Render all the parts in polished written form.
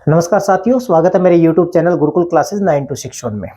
नमस्कार साथियों, स्वागत है मेरे YouTube चैनल गुरुकुल क्लासेस 9261 में।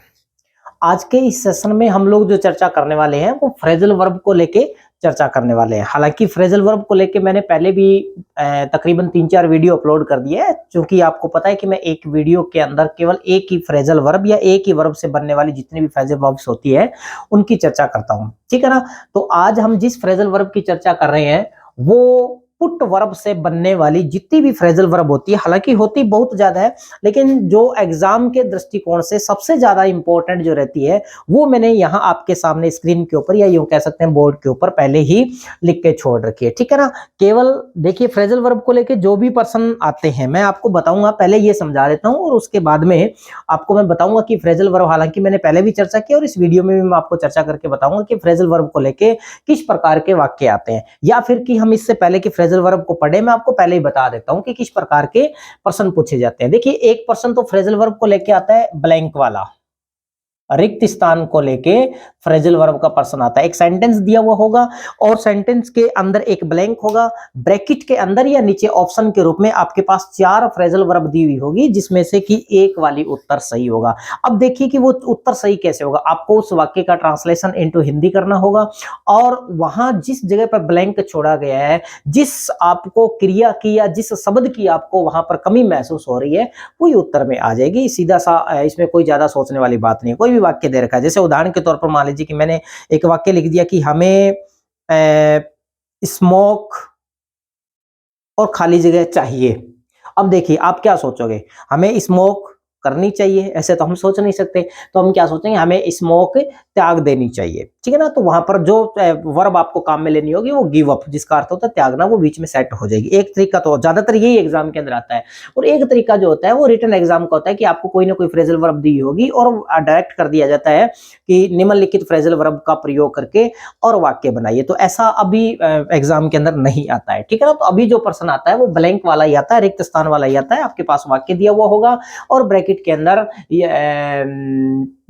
आज के इस सेशन में हम लोग जो चर्चा करने वाले हैं वो फ्रेजल वर्ब को लेके चर्चा करने वाले हैं। हालांकि फ्रेजल वर्ब को लेके मैंने पहले भी तकरीबन 3-4 वीडियो अपलोड कर दिए हैं, क्योंकि आपको पता है कि मैं एक वीडियो के अंदर केवल एक ही फ्रेजल वर्ब या एक ही वर्ब से बनने वाली जितनी भी फ्रेजल वर्ब्स होती है उनकी चर्चा करता हूँ, ठीक है ना। तो आज हम जिस फ्रेजल वर्ब की चर्चा कर रहे हैं वो पुट वर्ब से बनने वाली जितनी भी फ्रेजल वर्ब होती है, हालांकि होती बहुत ज्यादा है, लेकिन जो एग्जाम के दृष्टिकोण से सबसे ज्यादा इंपॉर्टेंट जो रहती है वो मैंने यहाँ आपके सामने स्क्रीन के ऊपर या यूं कह सकते हैं बोर्ड के ऊपर पहले ही लिख के छोड़ रखी है, ठीक है ना। केवल देखिए, फ्रेजल वर्ब को लेके जो भी पर्सन आते हैं मैं आपको बताऊंगा, पहले ये समझा देता हूँ और उसके बाद में आपको मैं बताऊंगा कि फ्रेजल वर्ब, हालांकि मैंने पहले भी चर्चा की और इस वीडियो में भी मैं आपको चर्चा करके बताऊंगा कि फ्रेजल वर्ब को लेके किस प्रकार के वाक्य आते हैं, या फिर कि हम इससे पहले कि फ्रेजल वर्ब को पढ़े मैं आपको पहले ही बता देता हूं कि किस प्रकार के प्रश्न पूछे जाते हैं। देखिए, एक प्रश्न तो फ्रेजल वर्ब को लेके आता है ब्लैंक वाला, रिक्त स्थान को लेके फ्रेजल वर्ब का प्रश्न आता है। एक सेंटेंस दिया हुआ होगा और सेंटेंस के अंदर एक ब्लैंक होगा, ब्रैकेट के अंदर या नीचे ऑप्शन के रूप में आपके पास 4 फ्रेजल वर्ब दी हुई होगी, जिसमें से कि एक वाली उत्तर सही होगा। अब देखिए कि वो उत्तर सही कैसे होगा। आपको उस वाक्य का ट्रांसलेशन इनटू हिंदी करना होगा और वहां जिस जगह पर ब्लैंक छोड़ा गया है, जिस आपको क्रिया की या जिस शब्द की आपको वहां पर कमी महसूस हो रही है, वही उत्तर में आ जाएगी। सीधा सा, इसमें कोई ज्यादा सोचने वाली बात नहीं है। कोई भी वाक्य दे रखा है, जैसे उदाहरण के तौर पर मान लीजिए कि मैंने एक वाक्य लिख दिया कि हमें स्मोक और खाली जगह चाहिए। अब देखिए आप क्या सोचोगे, हमें स्मोक करनी चाहिए, ऐसे तो हम सोच नहीं सकते, तो हम क्या सोचेंगे, हमें स्मोक त्याग देनी चाहिए, ठीक है ना। तो वहां पर जो वर्ब आपको काम में लेनी होगी वो गिव अप, जिसका अर्थ होता है त्यागना, वो बीच में सेट हो जाएगी। एक तरीका तो ज्यादातर यही एग्जाम के अंदर आता है, और एक तरीका जो होता है वो रिटन एग्जाम का होता है कि आपको कोई ना कोई फ्रेजल वर्ब दी होगी और डायरेक्ट कर दिया जाता है कि निम्नलिखित फ्रेजल वर्ब का प्रयोग करके और वाक्य बनाइए। तो ऐसा अभी एग्जाम के अंदर नहीं आता है, ठीक है ना। तो अभी जो प्रश्न आता है वो ब्लैंक वाला ही आता है, रिक्त स्थान वाला ही आता है। आपके पास वाक्य दिया हुआ होगा और ब्रैकेट के अंदर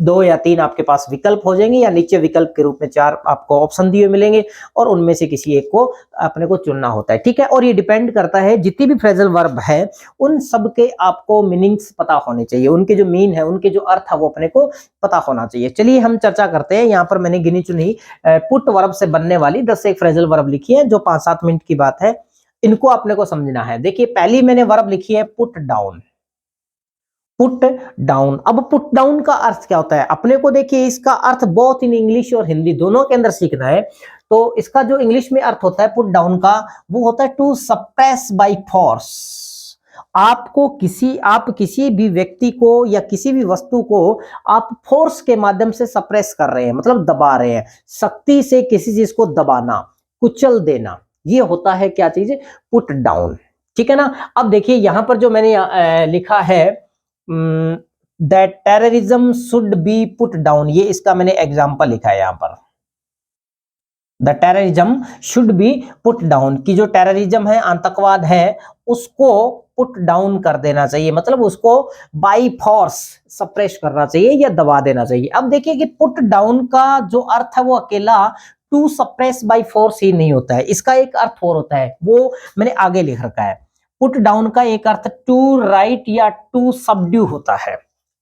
2 या 3 आपके पास विकल्प हो जाएंगे, या नीचे विकल्प के रूप में 4 आपको ऑप्शन दिए मिलेंगे और उनमें से किसी एक को अपने को चुनना होता है, ठीक है। और ये डिपेंड करता है, जितनी भी फ्रेजल वर्ब है उन सब के आपको मीनिंग्स पता होने चाहिए, उनके जो मीन है, उनके जो अर्थ है वो अपने को पता होना चाहिए। चलिए हम चर्चा करते हैं। यहाँ पर मैंने गिनी चुनी पुट वर्ब से बनने वाली 10 एक फ्रेजल वर्ब लिखी है, जो 5-7 मिनट की बात है, इनको अपने को समझना है। देखिए, पहली मैंने वर्ब लिखी है पुट डाउन। पुट डाउन, अब पुट डाउन का अर्थ क्या होता है अपने को देखिए, इसका अर्थ बहुत इन इंग्लिश और हिंदी दोनों के अंदर सीखना है। तो इसका जो इंग्लिश में अर्थ होता है पुट डाउन का, वो होता है टू सप्रेस बाय फोर्स। आप किसी भी व्यक्ति को या किसी भी वस्तु को आप फोर्स के माध्यम से सप्रेस कर रहे हैं, मतलब दबा रहे हैं, शक्ति से किसी चीज को दबाना, कुचल देना, ये होता है क्या चीज, पुट डाउन, ठीक है ना। अब देखिए यहां पर जो मैंने लिखा है that terrorism should be put down, ये इसका मैंने एग्जांपल लिखा है यहाँ पर। The terrorism should be put down, की जो टेररिज्म है, आतंकवाद है, उसको पुट डाउन कर देना चाहिए, मतलब उसको बाई फोर्स सप्रेस करना चाहिए या दबा देना चाहिए। अब देखिए कि पुट डाउन का जो अर्थ है वो अकेला टू सप्रेस बाई फोर्स ही नहीं होता है, इसका एक अर्थ और होता है, वो मैंने आगे लिख रखा है। पुट डाउन का एक अर्थ टू राइट या टू सबड्यू होता है।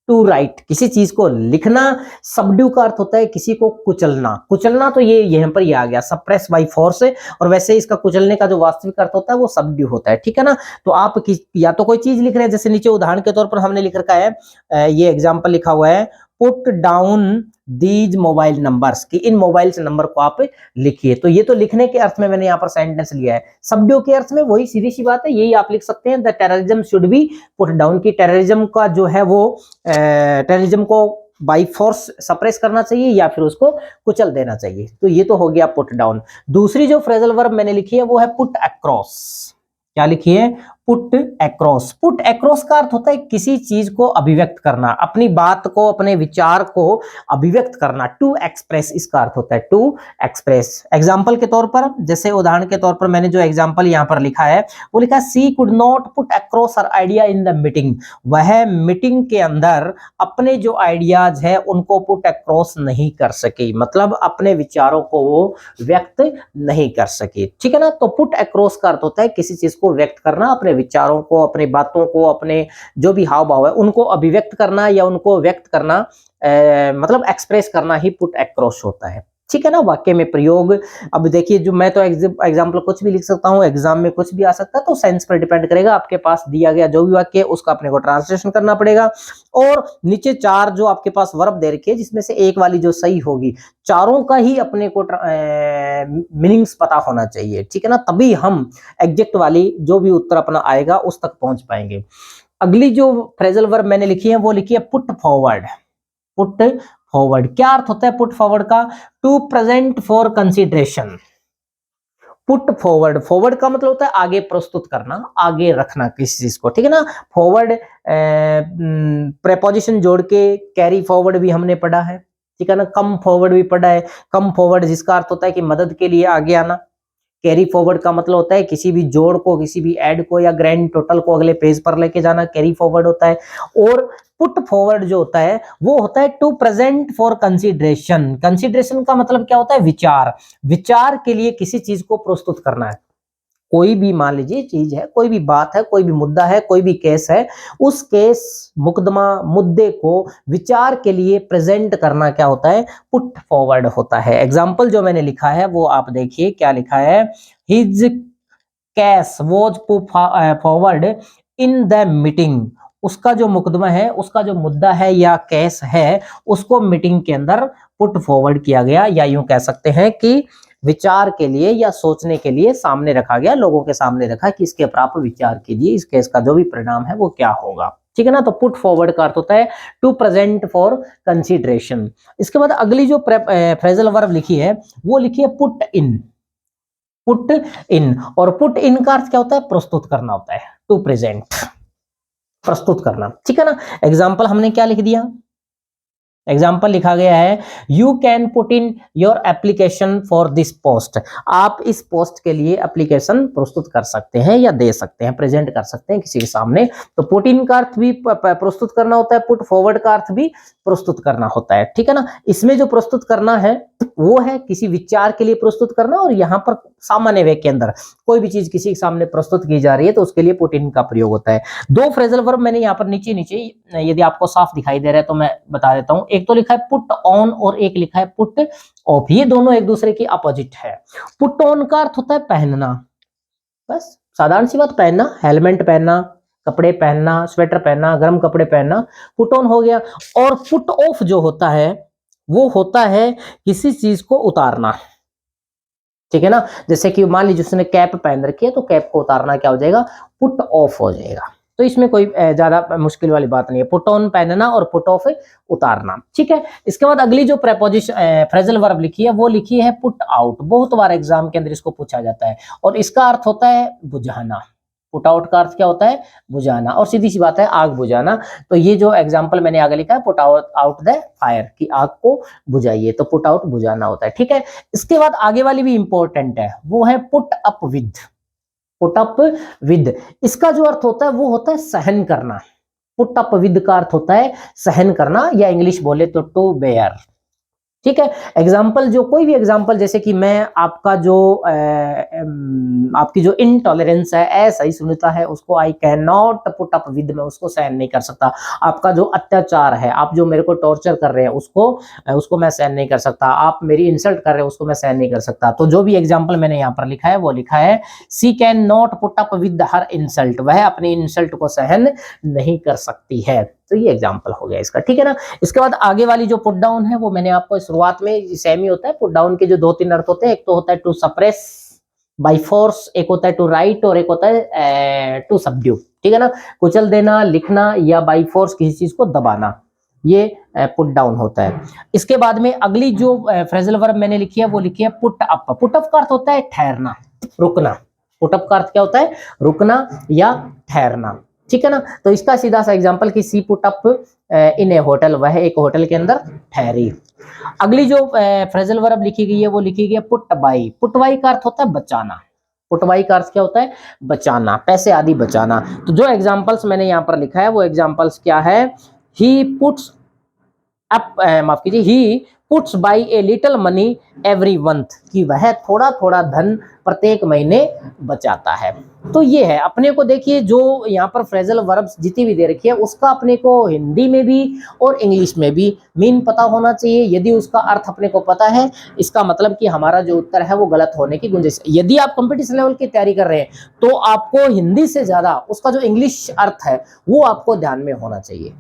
टू राइट, किसी चीज को लिखना, सबड्यू का अर्थ होता है किसी को कुचलना। कुचलना तो ये यहाँ पर ही आ गया, सप्रेस बाय फोर्स, और वैसे इसका कुचलने का जो वास्तविक अर्थ होता है वो सबड्यू होता है, ठीक है ना। तो आप या तो कोई चीज लिख रहे हैं, जैसे नीचे उदाहरण के तौर पर हमने लिख रखा है, ये एग्जाम्पल लिखा हुआ है, put down these mobile numbers, कि इन मोबाइल से नंबर को आप लिखिए। तो ये तो लिखने के अर्थ में मैंने यहाँ पर सेंटेंस लिया है, सबड्यू के अर्थ में वही सीधी सी बात है, यही आप लिख सकते हैं, the terrorism should be put down, की टेररिज्म का जो है वो टेररिज्म को बाई फोर्स सप्रेस करना चाहिए या फिर उसको कुचल देना चाहिए। तो ये तो हो गया पुट डाउन। दूसरी जो फ्रेजल वर्ब मैंने लिखी है वो है पुट अक्रॉस। क्या लिखी है, पुट अक्रॉस। पुट अक्रॉस का अर्थ होता है किसी चीज को अभिव्यक्त करना, अपनी बात को, अपने विचार को अभिव्यक्त करना। टू एक्सप्रेस, इसका अर्थ होता है टू एक्सप्रेस। एग्जाम्पल के तौर पर, जैसे उदाहरण के तौर पर मैंने जो एग्जाम्पल यहाँ पर लिखा है वो लिखा है, she could not put across her idea in the meeting, वह मीटिंग के अंदर अपने जो आइडियाज है उनको पुट अक्रॉस नहीं कर सकी, मतलब अपने विचारों को वो व्यक्त नहीं कर सकी, ठीक है ना। तो पुट अक्रॉस का अर्थ होता है किसी चीज को व्यक्त करना, अपने विचारों को, अपनी बातों को, अपने जो भी हाव भाव है उनको अभिव्यक्त करना या उनको व्यक्त करना, मतलब एक्सप्रेस करना ही पुट अक्रॉस होता है। ठीक है ना, वाक्य में प्रयोग। अब देखिए, जो मैं तो एग्जाम्पल कुछ भी लिख सकता हूँ, एग्जाम में कुछ भी आ सकता है, तो सेंस पर डिपेंड करेगा। आपके पास दिया गया जो भी वाक्य है उसका अपने को ट्रांसलेशन करना पड़ेगा। और नीचे 4 जो आपके पास वर्ब दे रखी है, जिसमें से एक वाली जो सही होगी, चारों का ही अपने को मीनिंग्स पता होना चाहिए। ठीक है ना, तभी हम एग्जैक्ट वाली जो भी उत्तर अपना आएगा उस तक पहुंच पाएंगे। अगली जो फ्रेजल वर्ब मैंने लिखी है वो लिखी है पुट फॉरवर्ड। पुट फॉरवर्ड क्या अर्थ होता है पुट फॉरवर्ड का? To present for consideration. Put forward, forward का मतलब होता है आगे प्रस्तुत करना, आगे रखना किसी चीज को। ठीक है ना, फॉरवर्ड प्रेपोजिशन जोड़ के कैरी फॉरवर्ड भी हमने पढ़ा है। ठीक है ना, कम फॉरवर्ड भी पढ़ा है। कम फॉरवर्ड जिसका अर्थ होता है कि मदद के लिए आगे आना। कैरी फॉरवर्ड का मतलब होता है किसी भी जोड़ को, किसी भी ऐड को या ग्रैंड टोटल को अगले पेज पर लेके जाना, कैरी फॉरवर्ड होता है। और पुट फॉरवर्ड जो होता है वो होता है to present for consideration. Consideration का मतलब क्या होता है? विचार। विचार के लिए किसी चीज को प्रस्तुत करना है। कोई भी मान लीजिए चीज है, कोई भी बात है, कोई भी मुद्दा है, कोई भी केस है, उस केस, मुकदमा, मुद्दे को विचार के लिए प्रेजेंट करना क्या होता है? पुट फॉरवर्ड होता है। एग्जाम्पल जो मैंने लिखा है वो आप देखिए क्या लिखा है। His case was put forward in the meeting. उसका जो मुकदमा है, उसका जो मुद्दा है या केस है, उसको मीटिंग के अंदर पुट फॉरवर्ड किया गया, या यूं कह सकते हैं कि विचार के लिए या सोचने के लिए सामने रखा गया, लोगों के सामने रखा कि इसके ऊपर आप विचार कीजिए, इस केस का जो भी परिणाम है वो क्या होगा। ठीक है ना, तो पुट फॉरवर्ड का अर्थ होता है टू प्रेजेंट फॉर कंसीडरेशन। इसके बाद अगली जो फ्रेजल वर्ब लिखी है वो लिखी है पुट इन। पुट इन, और पुट इन का अर्थ क्या होता है? प्रस्तुत करना होता है। टू प्रेजेंट, प्रस्तुत करना। ठीक है ना, एग्जाम्पल हमने क्या लिख दिया? एग्जाम्पल लिखा गया है you can put in your application for this post. आप इस पोस्ट के लिए एप्लीकेशन प्रस्तुत कर सकते हैं या दे सकते हैं, प्रेजेंट कर सकते हैं किसी के सामने। तो पुट इन का अर्थ भी प्रस्तुत करना होता है, पुट फॉरवर्ड का अर्थ भी प्रस्तुत करना होता है। ठीक है ना, इसमें जो प्रस्तुत करना है वो है किसी विचार के लिए प्रस्तुत करना, और यहाँ पर सामान्य वे के अंदर कोई भी चीज किसी के सामने प्रस्तुत की जा रही है तो उसके लिए पुट इन का प्रयोग होता है। 2 फ्रेजल वर्ब मैंने यहाँ पर नीचे नीचे, यदि आपको साफ दिखाई दे रहा है तो मैं बता देता हूं। एक तो लिखा है पुट ऑन और एक लिखा है पुट ऑफ। ये दोनों एक दूसरे की अपोजिट है। पुट ऑन का अर्थ होता है पहनना, बस साधारण सी बात, पहनना, हेलमेट पहनना, कपड़े पहनना, स्वेटर पहनना, गर्म कपड़े पहनना, पुट ऑन हो गया। और पुट ऑफ जो होता है वो होता है किसी चीज को उतारना। ठीक है ना, जैसे कि मान लीजिए उसने कैप पहन रखी है तो कैप को उतारना क्या हो जाएगा? पुट ऑफ हो जाएगा। तो इसमें कोई ज्यादा मुश्किल वाली बात नहीं है। पुट ऑन पहनना और पुट ऑफ उतारना। ठीक है, इसके बाद अगली जो प्रेपोजिशन फ्रेजल वर्ब लिखी है वो लिखी है पुट आउट। बहुत बार एग्जाम के अंदर इसको पूछा जाता है, और इसका अर्थ होता है बुझाना। पुट आउट का अर्थ क्या होता है? बुझाना, और सीधी सी बात है आग बुझाना। तो ये जो एग्जाम्पल मैंने आगे लिखा है पुट आउट द फायर, कि आग को बुझाइए, तो पुट आउट बुझाना होता है। ठीक है, इसके बाद आगे वाली भी इंपॉर्टेंट है, वो है put up with. Put up with, इसका जो अर्थ होता है वो होता है सहन करना। पुट अप विद का अर्थ होता है सहन करना, या इंग्लिश बोले तो टू बेयर। ठीक है, एग्जाम्पल जो कोई भी एग्जाम्पल, जैसे कि मैं आपका जो आपकी जो इनटॉलरेंस है, असहिष्णुता है, उसको I can not put up with, मैं उसको सहन नहीं कर सकता। आपका जो अत्याचार है, आप जो मेरे को टॉर्चर कर रहे हैं उसको मैं सहन नहीं कर सकता। आप मेरी इंसल्ट कर रहे हैं उसको मैं सहन नहीं कर सकता। तो जो भी एग्जाम्पल मैंने यहाँ पर लिखा है वो लिखा है she can not put up with her insult. वह अपनी इंसल्ट को सहन नहीं कर सकती है। तो ये एग्जाम्पल हो गया इसका। ठीक है ना, इसके बाद आगे वाली जो पुट डाउन है वो मैंने आपको शुरुआत में सेम ही होता है। पुट डाउन के जो 2-3 अर्थ होते हैं, एक तो होता है टू सप्रेस बाय फोर्स, एक होता है टू राइट, और एक होता है टू सबड्यू। ठीक है ना, कुचल देना, लिखना, या बाय फोर्स किसी चीज को दबाना, ये पुट डाउन होता है। इसके बाद में अगली जो फ्रेजल वर्ब मैंने लिखी है वो लिखी है पुट अप। पुट अप का अर्थ होता है ठहरना, रुकना। पुट अप का अर्थ क्या होता है? रुकना या ठहरना। ठीक है ना, तो इसका सीधा सा एग्जांपल कि she put up in a hotel, वह एक होटल के अंदर ठहरी। अगली जो फ्रेजल वर्ब लिखी गई है वो लिखी गई है पुट बाई। पुट बाई का अर्थ होता है बचाना। पुट बाई का अर्थ क्या होता है? बचाना, पैसे आदि बचाना। तो जो एग्जांपल्स मैंने यहाँ पर लिखा है वो एग्जांपल्स क्या है? ही पुट्स अप, माफ कीजिए, he puts by a little money every month, कि वह थोड़ा थोड़ा धन प्रत्येक महीने बचाता है। तो ये है, अपने को देखिए जो यहाँ पर फ्रेजल वर्ब्स जितनी भी दे रखी है उसका अपने को हिंदी में भी और इंग्लिश में भी मीन पता होना चाहिए। यदि उसका अर्थ अपने को पता है, इसका मतलब कि हमारा जो उत्तर है वो गलत होने की गुंजाइश। यदि आप कंपटीशन लेवल की तैयारी कर रहे हैं तो आपको हिंदी से ज्यादा उसका जो इंग्लिश अर्थ है वो आपको ध्यान में होना चाहिए,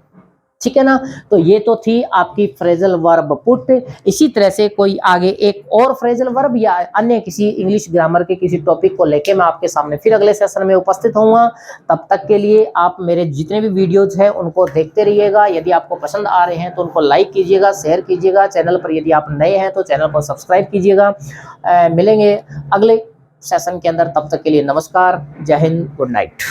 ठीक है ना। तो ये तो थी आपकी फ्रेजल वर्ब पुट। इसी तरह से कोई आगे एक और फ्रेजल वर्ब या अन्य किसी इंग्लिश ग्रामर के किसी टॉपिक को लेके मैं आपके सामने फिर अगले सेशन में उपस्थित होऊंगा। तब तक के लिए आप मेरे जितने भी वीडियोज हैं उनको देखते रहिएगा। यदि आपको पसंद आ रहे हैं तो उनको लाइक कीजिएगा, शेयर कीजिएगा। चैनल पर यदि आप नए हैं तो चैनल को सब्सक्राइब कीजिएगा। मिलेंगे अगले सेशन के अंदर, तब तक के लिए नमस्कार, जय हिंद, गुड नाइट।